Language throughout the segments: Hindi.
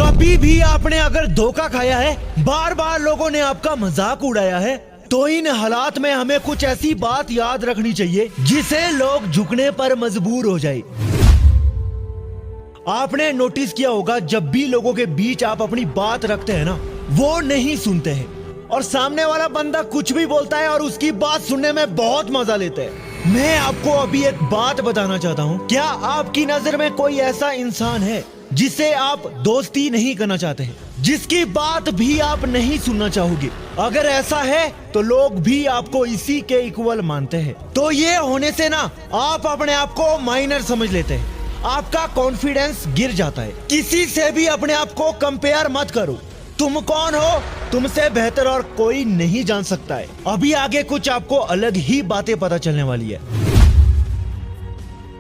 कभी भी आपने अगर धोखा खाया है, बार बार लोगों ने आपका मजाक उड़ाया है, तो इन हालात में हमें कुछ ऐसी बात याद रखनी चाहिए जिसे लोग झुकने पर मजबूर हो जाए। आपने नोटिस किया होगा, जब भी लोगों के बीच आप अपनी बात रखते हैं ना, वो नहीं सुनते हैं और सामने वाला बंदा कुछ भी बोलता है और उसकी बात सुनने में बहुत मजा लेते हैं। मैं आपको अभी एक बात बताना चाहता हूँ। क्या आपकी नजर में कोई ऐसा इंसान है जिसे आप दोस्ती नहीं करना चाहते हैं, जिसकी बात भी आप नहीं सुनना चाहोगे? अगर ऐसा है तो लोग भी आपको इसी के इक्वल मानते हैं। तो ये होने से ना आप अपने आप को माइनर समझ लेते हैं, आपका कॉन्फिडेंस गिर जाता है। किसी से भी अपने आप को कंपेयर मत करो। तुम कौन हो, तुमसे बेहतर और कोई नहीं जान सकता है। अभी आगे कुछ आपको अलग ही बातें पता चलने वाली है।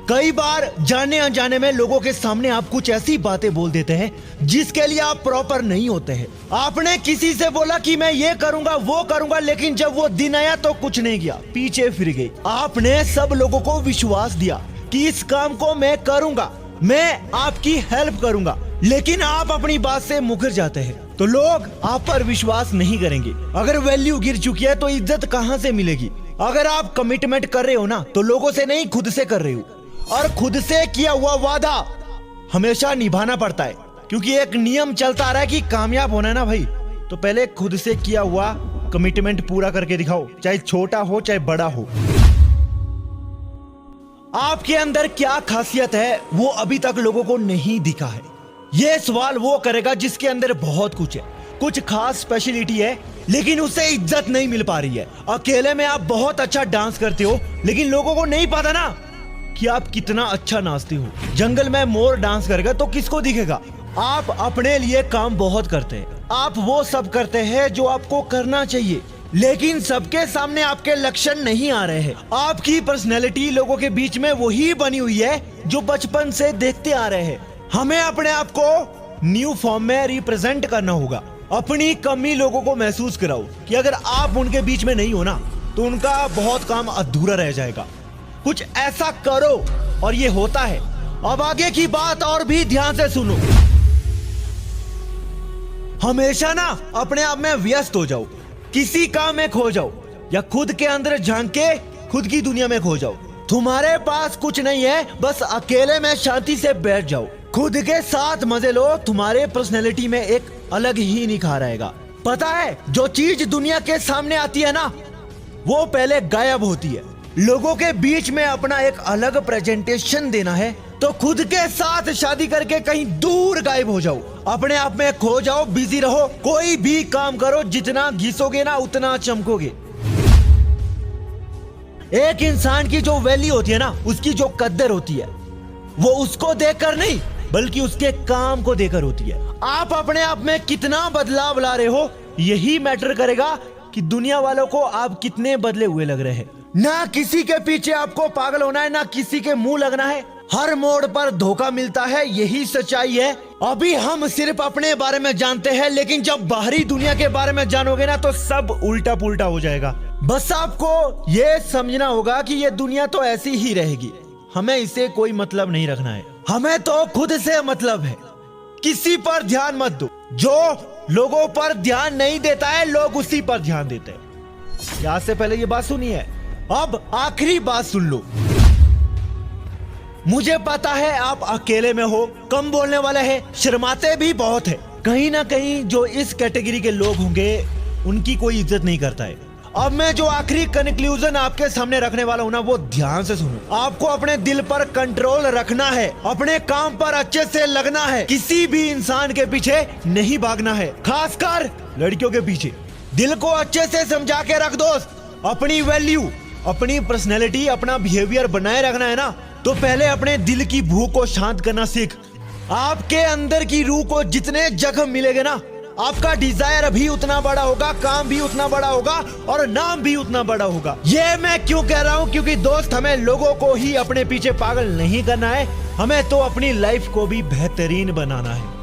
कई बार जाने अनजाने में लोगों के सामने आप कुछ ऐसी बातें बोल देते हैं जिसके लिए आप प्रॉपर नहीं होते हैं। आपने किसी से बोला कि मैं ये करूंगा वो करूंगा, लेकिन जब वो दिन आया तो कुछ नहीं किया, पीछे फिर गए। आपने सब लोगों को विश्वास दिया कि इस काम को मैं करूंगा, मैं आपकी हेल्प करूंगा, लेकिन आप अपनी बात से मुकर जाते हैं तो लोग आप पर विश्वास नहीं करेंगे। अगर वैल्यू गिर चुकी है तो इज्जत कहां से मिलेगी? अगर आप कमिटमेंट कर रहे हो ना, तो लोगों से नहीं, खुद से कर रहे हो। और खुद से किया हुआ वादा हमेशा निभाना पड़ता है, क्योंकि एक नियम चलता आ रहा है कि कामयाब होना है ना भाई, तो पहले खुद से किया हुआ कमिटमेंट पूरा करके दिखाओ, चाहे छोटा हो चाहे बड़ा हो। आपके अंदर क्या खासियत है वो अभी तक लोगों को नहीं दिखा है। ये सवाल वो करेगा जिसके अंदर बहुत कुछ है, कुछ खास स्पेशलिटी है, लेकिन उसे इज्जत नहीं मिल पा रही है। अकेले में आप बहुत अच्छा डांस करते हो, लेकिन लोगों को नहीं पता ना कि आप कितना अच्छा नाचते हो। जंगल में मोर डांस करेगा तो किसको दिखेगा? आप अपने लिए काम बहुत करते हैं, आप वो सब करते हैं जो आपको करना चाहिए, लेकिन सबके सामने आपके लक्षण नहीं आ रहे हैं। आपकी पर्सनैलिटी लोगों के बीच में वही बनी हुई है जो बचपन से देखते आ रहे हैं। हमें अपने आप को न्यू फॉर्म में रिप्रेजेंट करना होगा। अपनी कमी लोगों को महसूस कराओ कि अगर आप उनके बीच में नहीं हो ना, तो उनका बहुत काम अधूरा रह जाएगा। कुछ ऐसा करो और ये होता है। अब आगे की बात और भी ध्यान से सुनो। हमेशा ना अपने आप में व्यस्त हो जाओ, किसी काम में खो जाओ, या खुद के अंदर झांक के खुद की दुनिया में खो जाओ। तुम्हारे पास कुछ नहीं है, बस अकेले में शांति से बैठ जाओ, खुद के साथ मजे लो। तुम्हारे पर्सनैलिटी में एक अलग ही निखार आएगा। पता है, जो चीज दुनिया के सामने आती है ना, वो पहले गायब होती है। लोगों के बीच में अपना एक अलग प्रेजेंटेशन देना है तो खुद के साथ शादी करके कहीं दूर गायब हो जाओ, अपने आप में खो जाओ, बिजी रहो, कोई भी काम करो, जितना घिसोगे ना उतना चमकोगे। एक इंसान की जो वैल्यू होती है ना, उसकी जो कद्र होती है, वो उसको देखकर नहीं बल्कि उसके काम को देखकर होती है। आप अपने आप में कितना बदलाव ला रहे हो, यही मैटर करेगा कि दुनिया वालों को आप कितने बदले हुए लग रहे हैं। ना किसी के पीछे आपको पागल होना है, ना किसी के मुंह लगना है। हर मोड़ पर धोखा मिलता है, यही सच्चाई है। अभी हम सिर्फ अपने बारे में जानते हैं, लेकिन जब बाहरी दुनिया के बारे में जानोगे ना, तो सब उल्टा पुल्टा हो जाएगा। बस आपको ये समझना होगा कि ये दुनिया तो ऐसी ही रहेगी, हमें इसे कोई मतलब नहीं रखना है। हमें तो खुद से मतलब है। किसी पर ध्यान मत दो। जो लोगों पर ध्यान नहीं देता है, लोग उसी पर ध्यान देते हैं। यहाँ से पहले ये बात सुनी है। अब आखिरी बात सुन लो। मुझे पता है आप अकेले में हो, कम बोलने वाले हैं, शर्माते भी बहुत है। कहीं ना कहीं जो इस कैटेगरी के लोग होंगे, उनकी कोई इज्जत नहीं करता है। अब मैं जो आखिरी कंक्लूजन आपके सामने रखने वाला हूं ना, वो ध्यान से सुनो। आपको अपने दिल पर कंट्रोल रखना है, अपने काम पर अच्छे से लगना है, किसी भी इंसान के पीछे नहीं भागना है, खासकर लड़कियों के पीछे। दिल को अच्छे से समझा के रख दोस्त। अपनी वैल्यू, अपनी पर्सनैलिटी, अपना बिहेवियर बनाए रखना है ना, तो पहले अपने दिल की भूख को शांत करना सीख। आपके अंदर की रूह को जितने जख्म मिलेंगे ना, आपका डिजायर भी उतना बड़ा होगा, काम भी उतना बड़ा होगा और नाम भी उतना बड़ा होगा। ये मैं क्यों कह रहा हूँ? क्योंकि दोस्त, हमें लोगों को ही अपने पीछे पागल नहीं करना है, हमें तो अपनी लाइफ को भी बेहतरीन बनाना है।